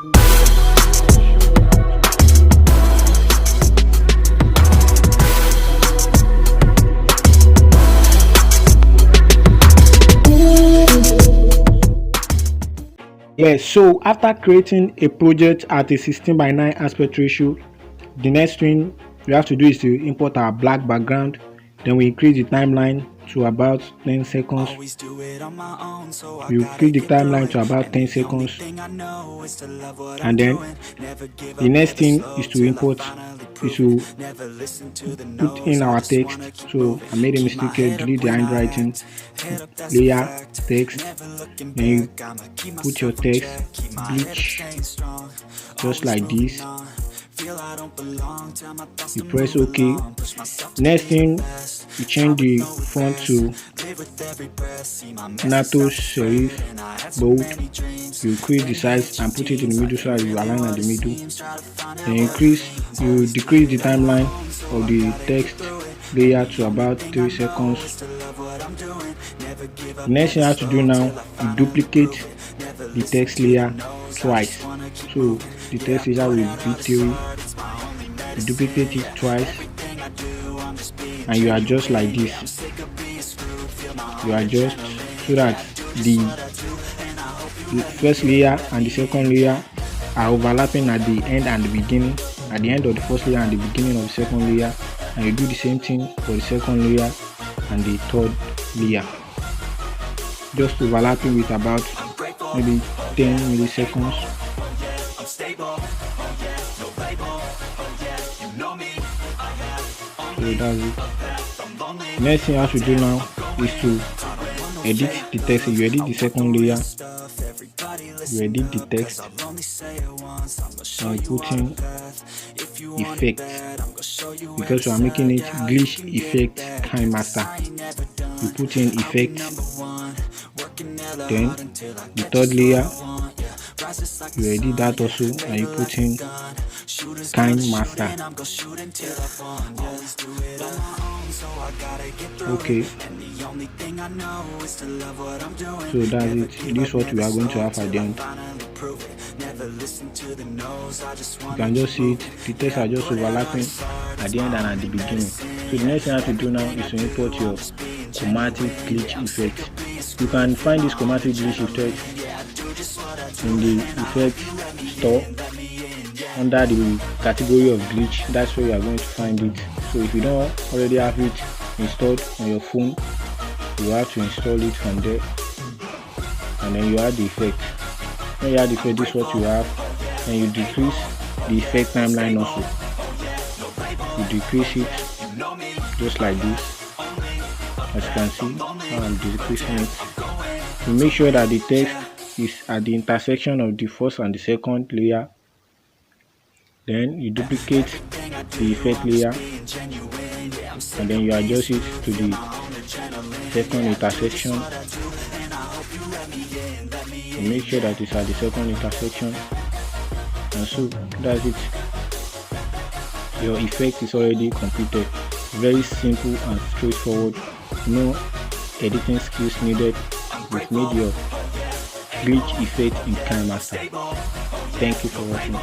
Yes, so after creating a project at a 16:9 aspect ratio, the next thing we have to do is to import our black background. Then we increase the timeline to about 10 seconds. We increase the timeline to about 10 seconds. And then the next thing is to import, is to put in our text. So I made a mistake here, delete the handwriting, layer, text. Then you put your text, bleach, just like this. You press OK. Next thing, you change the font to NATO serif bold. You increase the size and put it in the middle so that you align at the middle. Then you decrease the timeline of the text layer to about 3 seconds. The next thing you have to do now, you duplicate the text layer twice. So the text layer will be 3. You duplicate it twice and you adjust like this. You adjust so that the first layer and the second layer are overlapping at the end and the beginning, at the end of the first layer and the beginning of the second layer, and you do the same thing for the second layer and the third layer, just overlapping with about maybe 10 milliseconds. So that's it. Next thing you have to do now is to edit the text. You edit the second layer, you edit the text and put in effect, because you are making it glitch effect kinemaster. You put in effect, then the third layer you edit that also and you put in kinemaster. Okay, so that's it. This is what we are going to have at the end. You can just see it, the text are just overlapping at the end and at the beginning. So the next thing you have to do now is to import your chromatic glitch effect. You can find this chromatic glitch effect in the effect store under the category of glitch. That's where you are going to find it. So if you don't already have it installed on your phone, you have to install it from there, and then you add the effect. When you add the effect, this is what you have, and you decrease the effect timeline also. You decrease it just like this, as you can see. Now I'm decreasing it. You make sure that the text is at the intersection of the first and the second layer. Then you duplicate the effect layer and then you adjust it to the second intersection. You make sure that it's at the second intersection, and so that's it. Your effect is already completed. Very simple and straightforward. No editing skills needed. We've made your glitch effect in kinemaster. Thank you for watching.